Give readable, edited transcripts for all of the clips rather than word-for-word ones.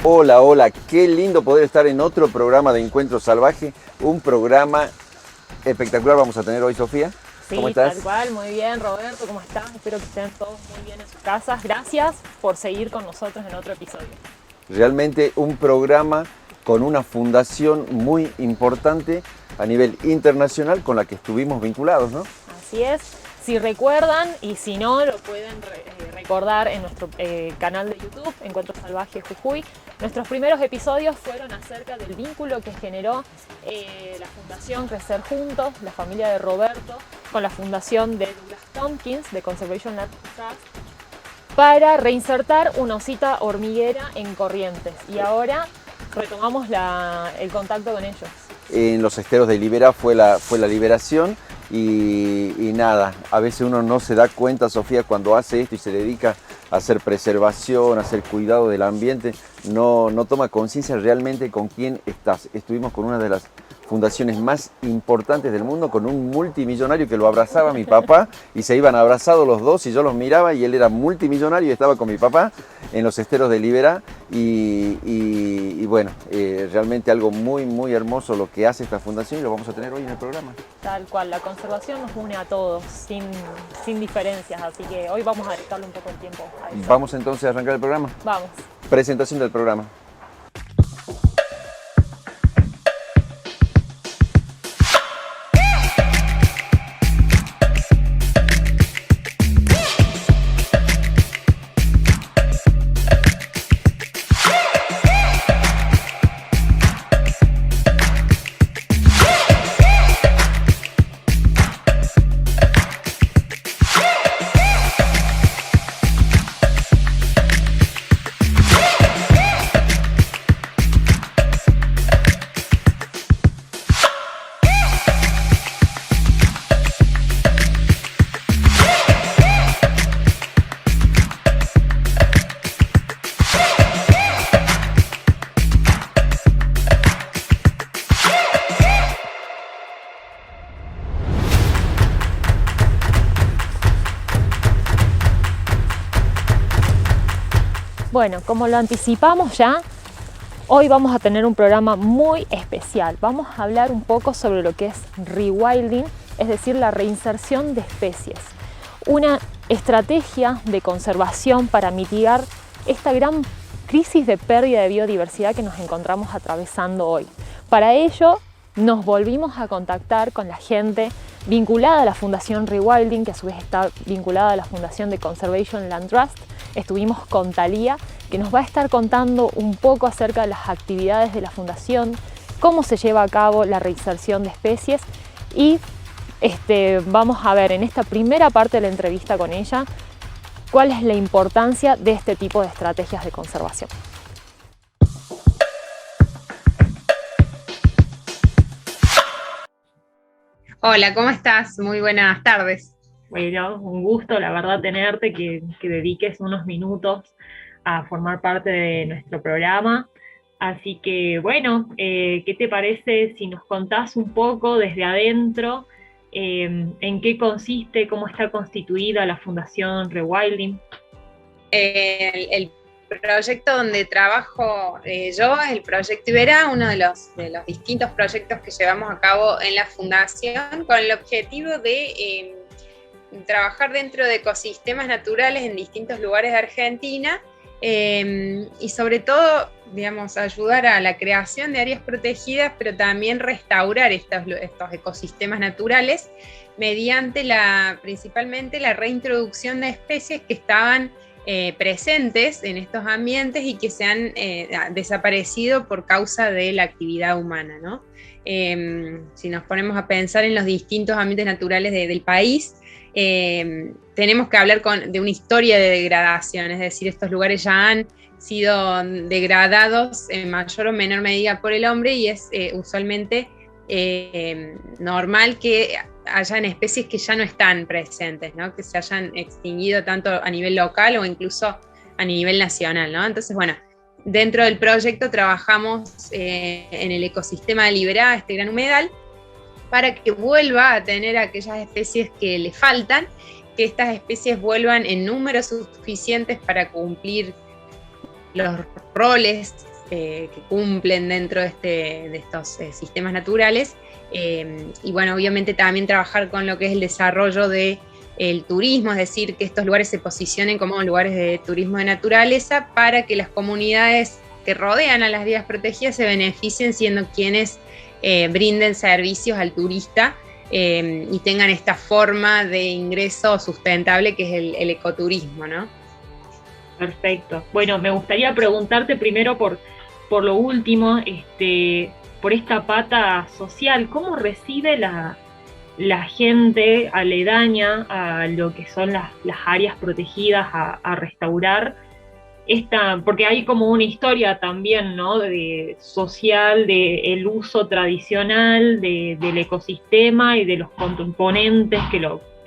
Hola, hola, qué lindo poder estar en otro programa de Encuentro Salvaje, un programa espectacular vamos a tener hoy, Sofía. Sí, ¿Cómo estás? tal cual, muy bien, Roberto, ¿cómo están? Espero que estén todos muy bien en sus casas. Gracias por seguir con nosotros en otro episodio. Realmente un programa con una fundación muy importante a nivel internacional con la que estuvimos vinculados, ¿no? Así es. Si recuerdan, y si no, lo pueden recordar en nuestro canal de YouTube, Encuentro Salvaje Jujuy. Nuestros primeros episodios fueron acerca del vínculo que generó la Fundación Crecer Juntos, la familia de Roberto, con la fundación de Douglas Tompkins, de Conservation Land Trust, para reinsertar una osita hormiguera en Corrientes. Y ahora retomamos el contacto con ellos. En los esteros de Liberá fue la liberación y nada, a veces uno no se da cuenta, Sofía, cuando hace esto y se dedica a hacer preservación, a hacer cuidado del ambiente, no toma conciencia realmente con quién estás. Estuvimos con una de las fundaciones más importantes del mundo, con un multimillonario que lo abrazaba a mi papá y se iban abrazados los dos y yo los miraba y él era multimillonario y estaba con mi papá en los esteros de Liberá y bueno, realmente algo muy muy hermoso lo que hace esta fundación y lo vamos a tener hoy en el programa. Tal cual, la conservación nos une a todos, sin diferencias, así que hoy vamos a dedicarle un poco el tiempo a eso. Vamos entonces a arrancar el programa. Vamos. Presentación del programa. Bueno, como lo anticipamos ya, hoy vamos a tener un programa muy especial. Vamos a hablar un poco sobre lo que es rewilding, es decir, la reinserción de especies. Una estrategia de conservación para mitigar esta gran crisis de pérdida de biodiversidad que nos encontramos atravesando hoy. Para ello, nos volvimos a contactar con la gente vinculada a la Fundación Rewilding, que a su vez está vinculada a la Fundación de Conservation Land Trust. Estuvimos con Talía, que nos va a estar contando un poco acerca de las actividades de la Fundación, cómo se lleva a cabo la reinserción de especies y vamos a ver en esta primera parte de la entrevista con ella cuál es la importancia de este tipo de estrategias de conservación. Hola, ¿cómo estás? Muy buenas tardes. Bueno, un gusto, la verdad, tenerte, que dediques unos minutos a formar parte de nuestro programa. Así que, bueno, ¿qué te parece si nos contás un poco desde adentro en qué consiste, cómo está constituida la Fundación Rewilding? El proyecto donde trabajo yo es el Proyecto Iberá, uno de los distintos proyectos que llevamos a cabo en la Fundación, con el objetivo de trabajar dentro de ecosistemas naturales en distintos lugares de Argentina y sobre todo, digamos, ayudar a la creación de áreas protegidas, pero también restaurar estos ecosistemas naturales mediante principalmente la reintroducción de especies que estaban presentes en estos ambientes y que se han desaparecido por causa de la actividad humana, ¿no? Si nos ponemos a pensar en los distintos ambientes naturales del país, tenemos que hablar de una historia de degradación, es decir, estos lugares ya han sido degradados en mayor o menor medida por el hombre y es usualmente normal que hayan especies que ya no están presentes, ¿no? Que se hayan extinguido tanto a nivel local o incluso a nivel nacional, ¿no? Entonces, bueno, dentro del proyecto trabajamos en el ecosistema de Liberá, este gran humedal, para que vuelva a tener aquellas especies que le faltan, que estas especies vuelvan en números suficientes para cumplir los roles que cumplen dentro de estos sistemas naturales. Y bueno, obviamente también trabajar con lo que es el desarrollo del turismo, es decir, que estos lugares se posicionen como lugares de turismo de naturaleza para que las comunidades que rodean a las vías protegidas se beneficien siendo quienes brinden servicios al turista y tengan esta forma de ingreso sustentable que es el ecoturismo, ¿no? Perfecto. Bueno, me gustaría preguntarte primero por lo último, por esta pata social, ¿cómo recibe la gente aledaña a lo que son las áreas protegidas a restaurar? Porque hay como una historia también, ¿no? Social, del uso tradicional del ecosistema y de los componentes que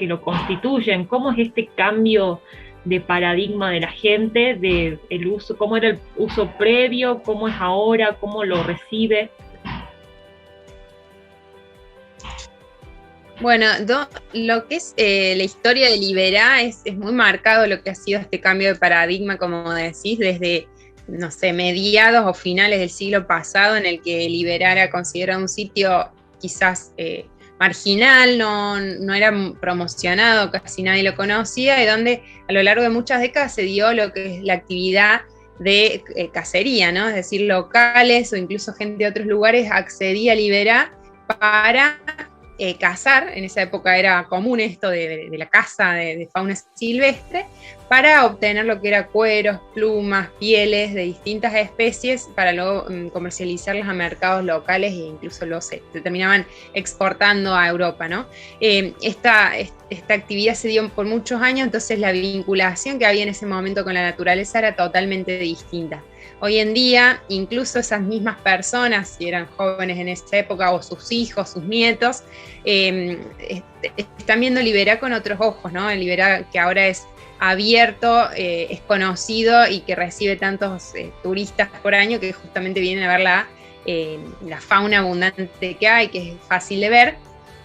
lo constituyen. ¿Cómo es este cambio de paradigma de la gente, del uso, cómo era el uso previo, cómo es ahora, cómo lo recibe? Bueno, lo que es la historia de Liberá es muy marcado lo que ha sido este cambio de paradigma, como decís, desde, no sé, mediados o finales del siglo pasado, en el que Liberá era considerado un sitio quizás marginal, no era promocionado, casi nadie lo conocía, y donde a lo largo de muchas décadas se dio lo que es la actividad de cacería, ¿no? Es decir, locales o incluso gente de otros lugares accedía a Liberá para cazar. En esa época era común esto de la caza de fauna silvestre, para obtener lo que era cueros, plumas, pieles de distintas especies, para luego comercializarlas a mercados locales e incluso se terminaban exportando a Europa, ¿no? Esta actividad se dio por muchos años, entonces la vinculación que había en ese momento con la naturaleza era totalmente distinta. Hoy en día, incluso esas mismas personas, si eran jóvenes en esa época, o sus hijos, sus nietos, están viendo Liberá con otros ojos, ¿no? El Liberá que ahora es abierto, es conocido y que recibe tantos turistas por año que justamente vienen a ver la fauna abundante que hay, que es fácil de ver,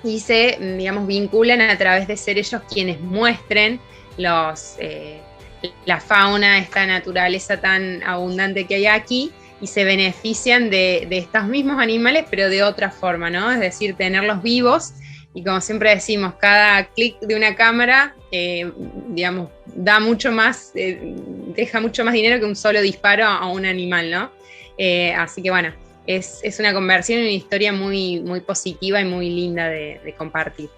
y se, digamos, vinculan a través de ser ellos quienes muestren la fauna, esta naturaleza tan abundante que hay aquí, y se benefician de estos mismos animales, pero de otra forma, ¿no? Es decir, tenerlos vivos, y como siempre decimos, cada clic de una cámara, digamos, da mucho más, deja mucho más dinero que un solo disparo a un animal, ¿no? Así que bueno, es una conversión en una historia muy, muy positiva y muy linda de compartir.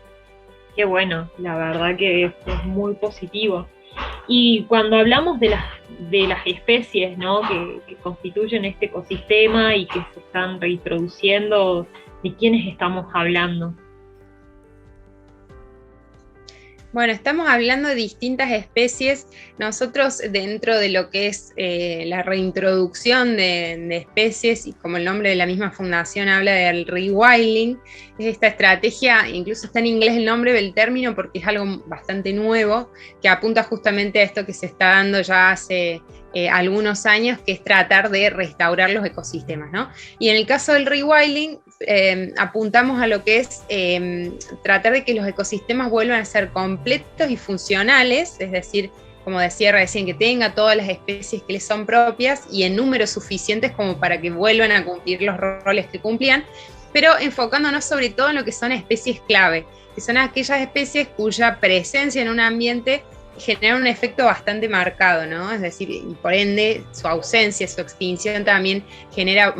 Qué bueno, la verdad que es muy positivo. Y cuando hablamos de las especies, ¿no? que constituyen este ecosistema y que se están reintroduciendo, ¿de quiénes estamos hablando? Bueno, estamos hablando de distintas especies. Nosotros, dentro de lo que es la reintroducción de especies, y como el nombre de la misma fundación habla del rewilding, es esta estrategia, incluso está en inglés el nombre del término porque es algo bastante nuevo, que apunta justamente a esto que se está dando ya hace algunos años, que es tratar de restaurar los ecosistemas, ¿no? Y en el caso del rewilding, apuntamos a lo que es tratar de que los ecosistemas vuelvan a ser completos y funcionales, es decir, como decía recién, que tenga todas las especies que les son propias y en números suficientes como para que vuelvan a cumplir los roles que cumplían, pero enfocándonos sobre todo en lo que son especies clave, que son aquellas especies cuya presencia en un ambiente genera un efecto bastante marcado, ¿no? Es decir, y por ende su ausencia, su extinción también genera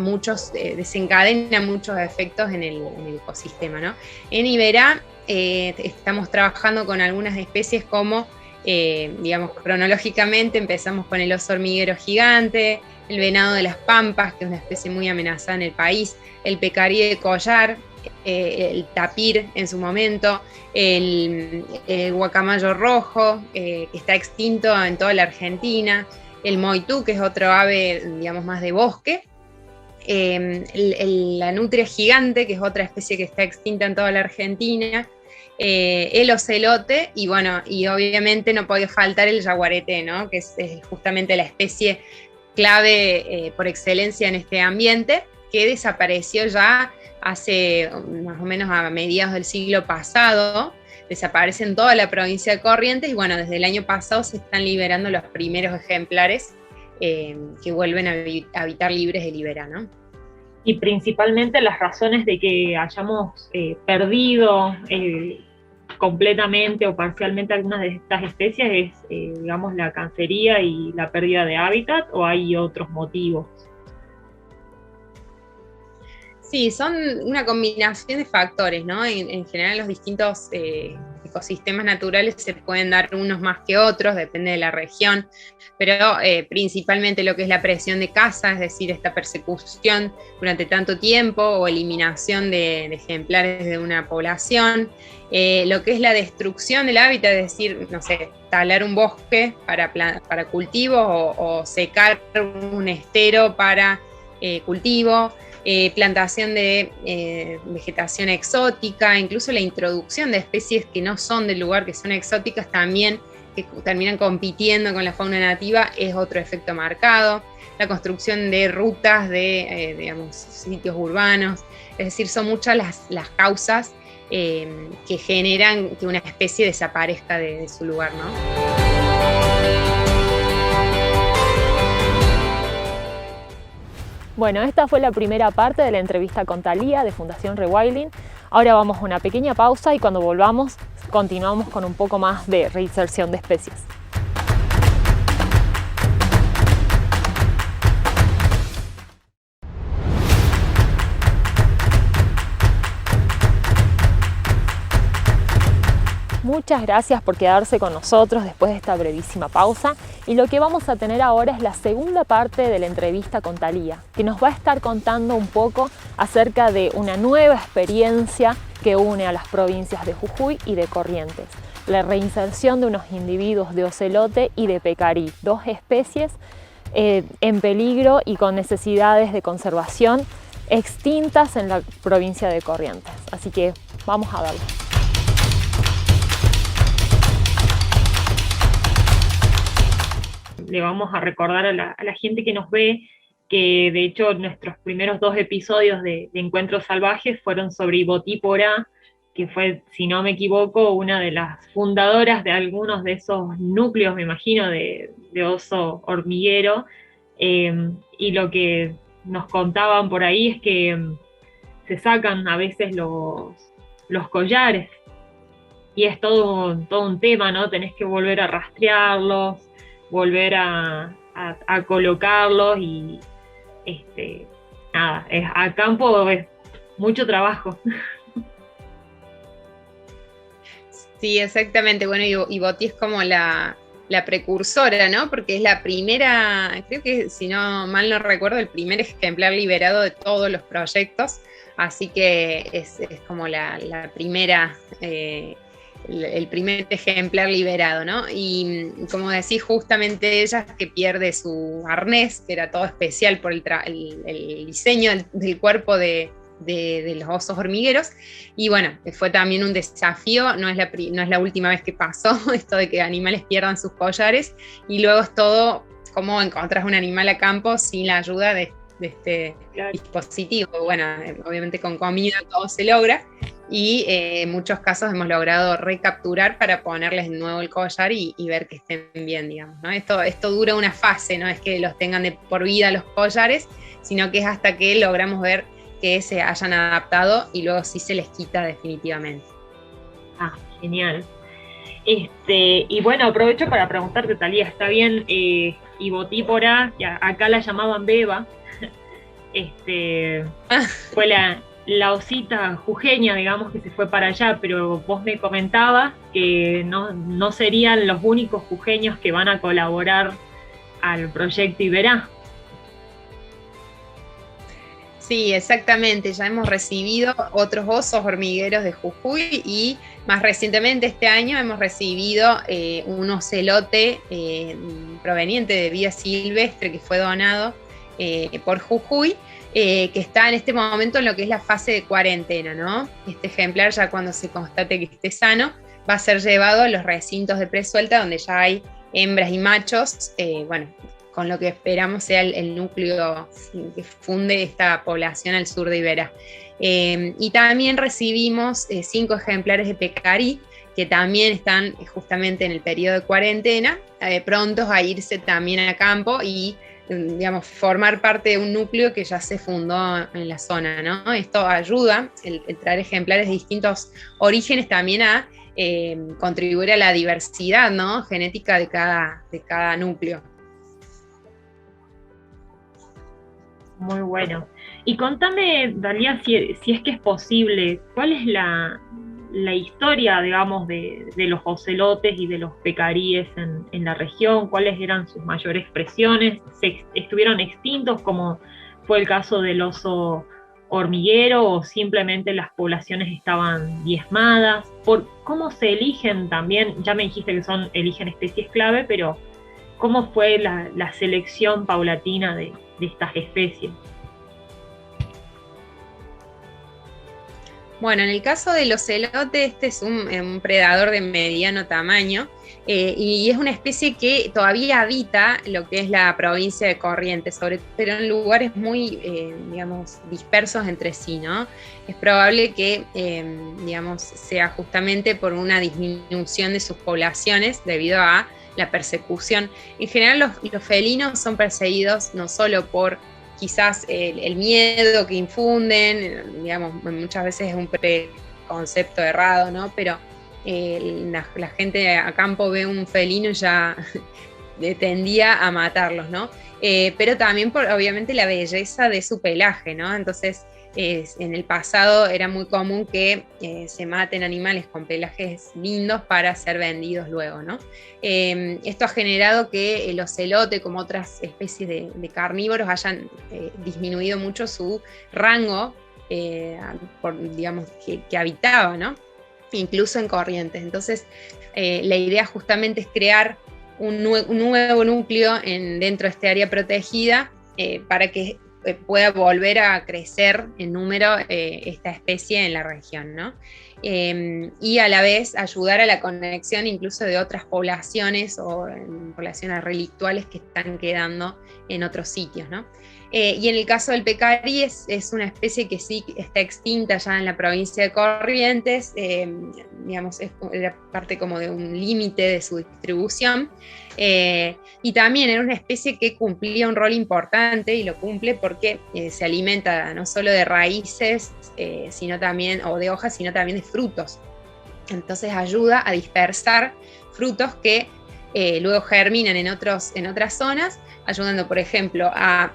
desencadena muchos efectos en el ecosistema, ¿no? En Iberá estamos trabajando con algunas especies como, digamos, cronológicamente empezamos con el oso hormiguero gigante, el venado de las pampas, que es una especie muy amenazada en el país, el pecarí de collar, el tapir en su momento, el guacamayo rojo, que está extinto en toda la Argentina, el moitú, que es otro ave, digamos, más de bosque, la nutria gigante, que es otra especie que está extinta en toda la Argentina, el ocelote, y bueno, y obviamente no podía faltar el yaguareté, ¿no? Que es justamente la especie clave por excelencia en este ambiente, que desapareció ya hace más o menos a mediados del siglo pasado, desaparece en toda la provincia de Corrientes, y bueno, desde el año pasado se están liberando los primeros ejemplares que vuelven a habitar libres de Libera, ¿no? Y principalmente las razones de que hayamos perdido completamente o parcialmente algunas de estas especies es, digamos, la cancería y la pérdida de hábitat, ¿o hay otros motivos? Sí, son una combinación de factores, ¿no? En general los distintos ecosistemas naturales se pueden dar unos más que otros, depende de la región, pero principalmente lo que es la presión de caza, es decir, esta persecución durante tanto tiempo o eliminación de ejemplares de una población, lo que es la destrucción del hábitat, es decir, no sé, talar un bosque para cultivos o secar un estero para cultivo. Plantación de vegetación exótica, incluso la introducción de especies que no son del lugar, que son exóticas también, que terminan compitiendo con la fauna nativa, es otro efecto marcado. La construcción de rutas de, digamos, sitios urbanos, es decir, son muchas las causas que generan que una especie desaparezca de su lugar, ¿no? Bueno, esta fue la primera parte de la entrevista con Thalía de Fundación Rewilding. Ahora vamos a una pequeña pausa y cuando volvamos continuamos con un poco más de reinserción de especies. Muchas gracias por quedarse con nosotros después de esta brevísima pausa, y lo que vamos a tener ahora es la segunda parte de la entrevista con Thalía, que nos va a estar contando un poco acerca de una nueva experiencia que une a las provincias de Jujuy y de Corrientes, la reinserción de unos individuos de ocelote y de pecarí, dos especies en peligro y con necesidades de conservación extintas en la provincia de Corrientes. Así que vamos a verlo. Le vamos a recordar a la gente que nos ve que de hecho nuestros primeros 2 episodios de Encuentros Salvajes fueron sobre Ibotí Porá, que fue, si no me equivoco, una de las fundadoras de algunos de esos núcleos, me imagino, de oso hormiguero, y lo que nos contaban por ahí es que se sacan a veces los collares, y es todo un tema, ¿no? Tenés que volver a rastrearlos, volver a colocarlos y nada, a campo es mucho trabajo. Sí, exactamente. Bueno, Ibotí es como la precursora, ¿no? Porque es la primera, creo que si no mal no recuerdo, el primer ejemplar liberado de todos los proyectos, así que es como la primera el primer ejemplar liberado, ¿no? Y como decís, justamente ella que pierde su arnés, que era todo especial por el diseño del cuerpo de los osos hormigueros, y bueno, fue también un desafío, no es la última vez que pasó esto de que animales pierdan sus collares, y luego es todo cómo encontrás un animal a campo sin la ayuda de este dispositivo. Bueno, obviamente con comida todo se logra, y en muchos casos hemos logrado recapturar para ponerles de nuevo el collar y ver que estén bien, digamos, ¿no? Esto dura una fase, no es que los tengan de por vida los collares, sino que es hasta que logramos ver que se hayan adaptado y luego sí se les quita definitivamente. Ah, genial. Y bueno, aprovecho para preguntarte, Thalía, ¿está bien Ibotí Porá? Acá la llamaban Beba. Fue la osita jujeña, digamos, que se fue para allá, pero vos me comentabas que no serían los únicos jujeños que van a colaborar al proyecto Iberá. Sí, exactamente, ya hemos recibido otros osos hormigueros de Jujuy y más recientemente este año hemos recibido un ocelote proveniente de vida silvestre que fue donado por Jujuy, que está en este momento en lo que es la fase de cuarentena, ¿no? Este ejemplar, ya cuando se constate que esté sano, va a ser llevado a los recintos de presuelta donde ya hay hembras y machos, bueno, con lo que esperamos sea el núcleo que funde esta población al sur de Iberá. Y también recibimos 5 ejemplares de pecarí, que también están justamente en el periodo de cuarentena, prontos a irse también a campo y digamos, formar parte de un núcleo que ya se fundó en la zona, ¿no? Esto ayuda, el traer ejemplares de distintos orígenes también a contribuir a la diversidad, ¿no?, genética de cada núcleo. Muy bueno. Y contame, Dalia, si es que es posible, ¿cuál es la historia, digamos, de los ocelotes y de los pecaríes en la región? ¿Cuáles eran sus mayores expresiones? ¿Estuvieron extintos, como fue el caso del oso hormiguero, o simplemente las poblaciones estaban diezmadas? ¿Cómo se eligen también? Ya me dijiste que eligen especies clave, pero ¿cómo fue la selección paulatina de estas especies? Bueno, en el caso del ocelote, este es un predador de mediano tamaño, y es una especie que todavía habita lo que es la provincia de Corrientes, pero en lugares muy, digamos, dispersos entre sí, ¿no? Es probable que, digamos, sea justamente por una disminución de sus poblaciones debido a la persecución. En general, los felinos son perseguidos no solo por quizás el miedo que infunden, digamos, muchas veces es un preconcepto errado, ¿no? Pero la gente a campo ve un felino y ya tendía a matarlos, ¿no? Pero también por, obviamente, la belleza de su pelaje, ¿no? Entonces, en el pasado era muy común que se maten animales con pelajes lindos para ser vendidos luego, ¿no? Esto ha generado que el ocelote, como otras especies de carnívoros, hayan disminuido mucho su rango, digamos, que habitaba, ¿no? Incluso en Corrientes. Entonces, la idea justamente es crear un nuevo núcleo dentro de este área protegida, para que pueda volver a crecer en número esta especie en la región, ¿no? Y a la vez ayudar a la conexión incluso de otras poblaciones o poblaciones relictuales que están quedando en otros sitios, ¿no? Y en el caso del pecarí es una especie que sí está extinta ya en la provincia de Corrientes, digamos, era parte como de un límite de su distribución, y también era una especie que cumplía un rol importante, y lo cumple porque se alimenta no solo de raíces, sino también, o de hojas, sino también de frutos. Entonces ayuda a dispersar frutos que luego germinan en otras zonas, ayudando, por ejemplo, a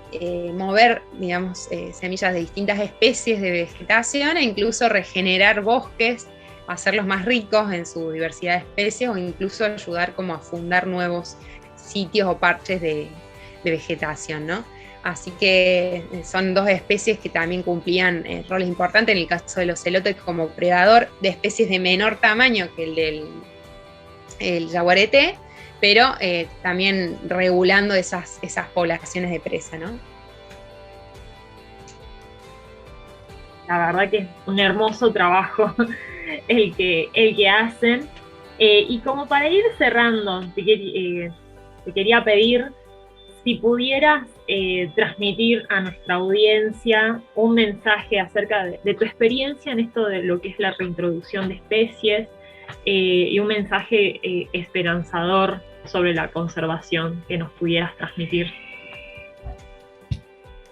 mover, digamos, semillas de distintas especies de vegetación, e incluso regenerar bosques, hacerlos más ricos en su diversidad de especies, o incluso ayudar como a fundar nuevos sitios o parches de vegetación, ¿no? Así que son dos especies que también cumplían roles importantes, en el caso del ocelote como predador de especies de menor tamaño que el yaguareté, pero también regulando esas poblaciones de presa, ¿no? La verdad que es un hermoso trabajo el que hacen. Y como para ir cerrando, te quería pedir si pudieras transmitir a nuestra audiencia un mensaje acerca de tu experiencia en esto de lo que es la reintroducción de especies, y un mensaje esperanzador sobre la conservación que nos pudieras transmitir.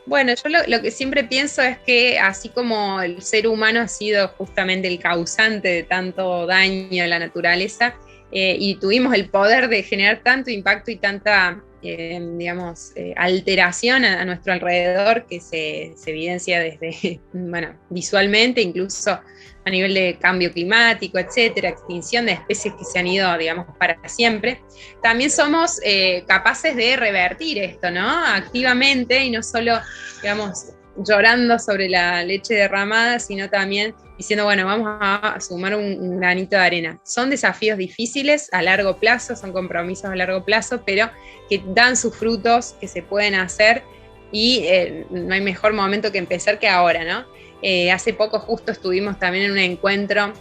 Bueno, yo lo que siempre pienso es que así como el ser humano ha sido justamente el causante de tanto daño a la naturaleza, y tuvimos el poder de generar tanto impacto y tanta, digamos, alteración a nuestro alrededor, que se evidencia desde, bueno, visualmente, incluso a nivel de cambio climático, etcétera, extinción de especies que se han ido, digamos, para siempre. También somos capaces de revertir esto, ¿no? Activamente, y no solo, digamos, llorando sobre la leche derramada, sino también diciendo, bueno, vamos a sumar un granito de arena. Son desafíos difíciles a largo plazo, son compromisos a largo plazo, pero que dan sus frutos, que se pueden hacer, y no hay mejor momento que empezar que ahora, ¿no? Hace poco justo estuvimos también en un encuentro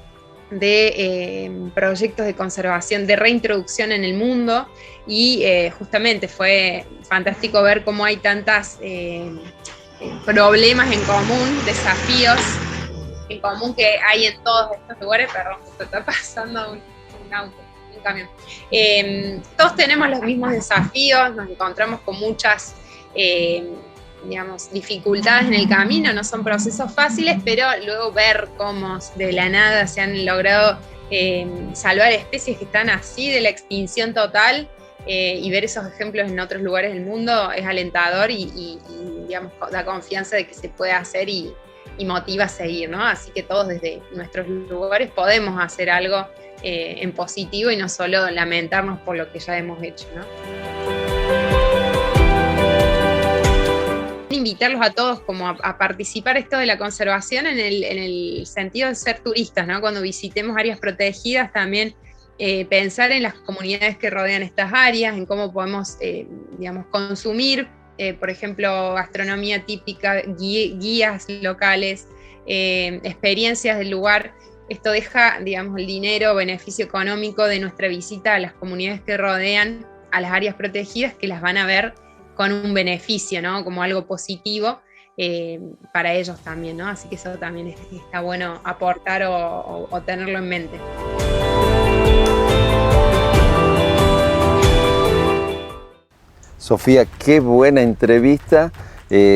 de proyectos de conservación, de reintroducción en el mundo, y justamente fue fantástico ver cómo hay tantas problemas en común, desafíos en común que hay en todos estos lugares. Perdón, justo está pasando un auto, un camión. Todos tenemos los mismos desafíos, nos encontramos con muchas digamos, dificultades en el camino, no son procesos fáciles, pero luego ver cómo de la nada se han logrado salvar especies que están así de la extinción total, y ver esos ejemplos en otros lugares del mundo es alentador y digamos, da confianza de que se puede hacer y motiva a seguir, ¿no? Así que todos desde nuestros lugares podemos hacer algo en positivo y no solo lamentarnos por lo que ya hemos hecho, ¿no? Invitarlos a todos como a participar esto de la conservación en el sentido de ser turistas, ¿no? Cuando visitemos áreas protegidas también pensar en las comunidades que rodean estas áreas, en cómo podemos, digamos, consumir, por ejemplo, gastronomía típica, guías locales, experiencias del lugar. Esto deja, digamos, el dinero, beneficio económico de nuestra visita a las comunidades que rodean a las áreas protegidas, que las van a ver con un beneficio, ¿no? Como algo positivo para ellos también, ¿no? Así que eso también está bueno aportar o tenerlo en mente. Sofía, qué buena entrevista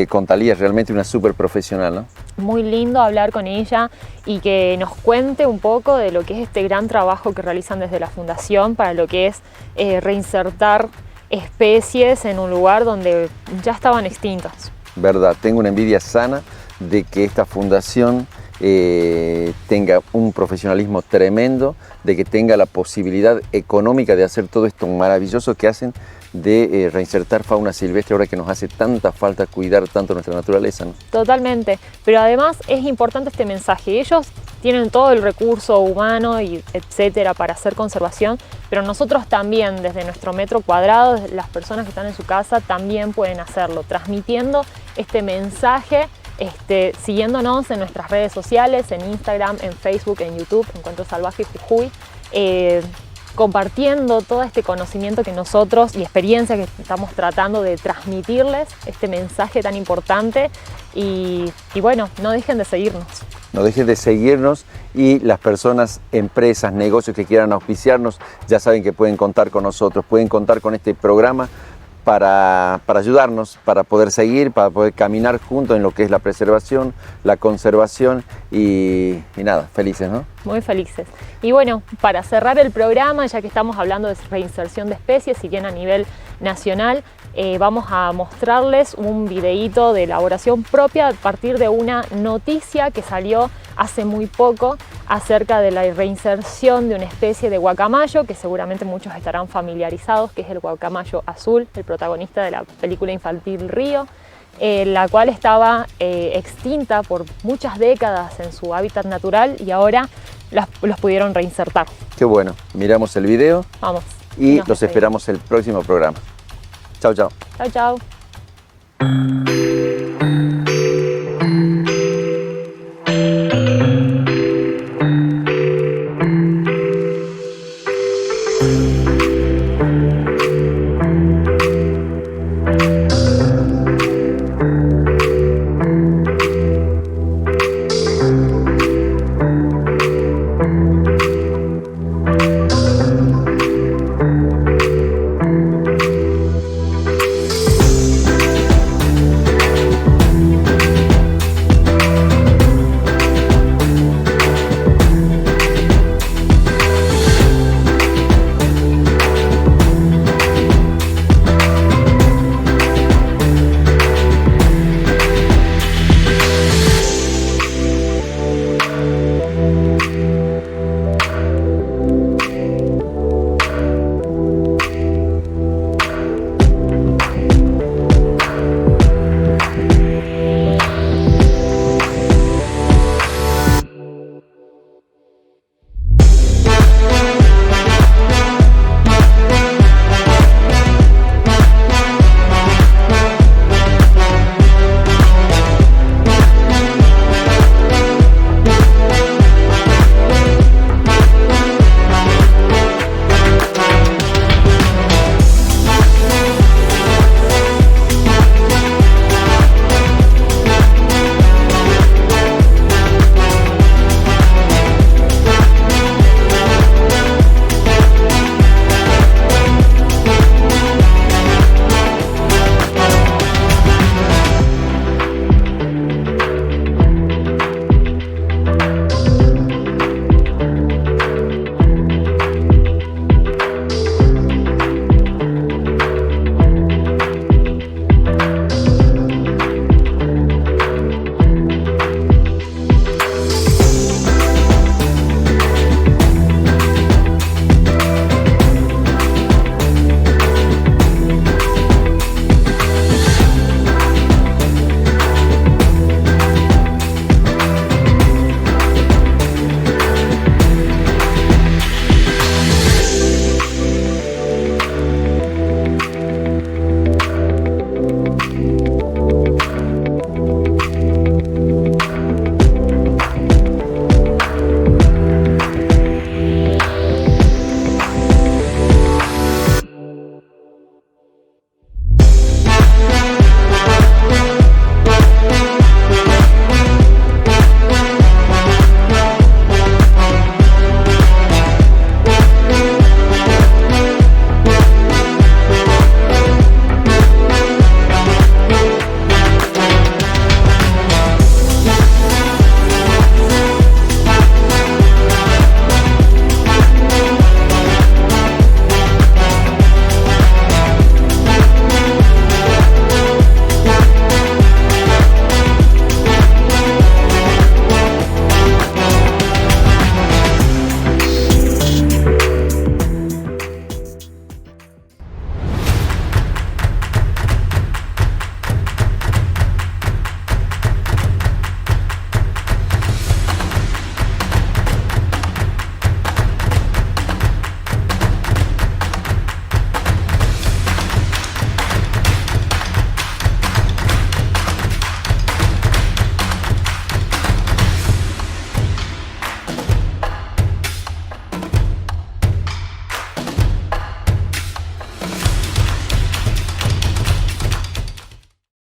con Thalía, realmente una súper profesional, ¿no? Muy lindo hablar con ella y que nos cuente un poco de lo que es este gran trabajo que realizan desde la Fundación para lo que es reinsertar especies en un lugar donde ya estaban extintas. Verdad, tengo una envidia sana de que esta fundación tenga un profesionalismo tremendo, de que tenga la posibilidad económica de hacer todo esto maravilloso que hacen de reinsertar fauna silvestre ahora que nos hace tanta falta cuidar tanto nuestra naturaleza, ¿no? Totalmente, pero además es importante este mensaje. Ellos tienen todo el recurso humano y etcétera para hacer conservación, pero nosotros también desde nuestro metro cuadrado, las personas que están en su casa también pueden hacerlo, transmitiendo este mensaje, siguiéndonos en nuestras redes sociales, en Instagram, en Facebook, en YouTube, Encuentro Salvaje Jujuy, compartiendo todo este conocimiento que nosotros y experiencia que estamos tratando de transmitirles, este mensaje tan importante y bueno, no dejen de seguirnos. No dejen de seguirnos y las personas, empresas, negocios que quieran auspiciarnos ya saben que pueden contar con nosotros, pueden contar con este programa para ayudarnos, para poder seguir, para poder caminar juntos en lo que es la preservación, la conservación y nada, felices, ¿no? Muy felices. Y bueno, para cerrar el programa, ya que estamos hablando de reinserción de especies, si bien a nivel nacional, vamos a mostrarles un videíto de elaboración propia a partir de una noticia que salió hace muy poco acerca de la reinserción de una especie de guacamayo que seguramente muchos estarán familiarizados, que es el guacamayo azul, el protagonista de la película infantil Río, la cual estaba extinta por muchas décadas en su hábitat natural y ahora los pudieron reinsertar. Qué bueno, miramos el video. Vamos. Y los esperamos el próximo programa. Chao, chao. Chao, chao.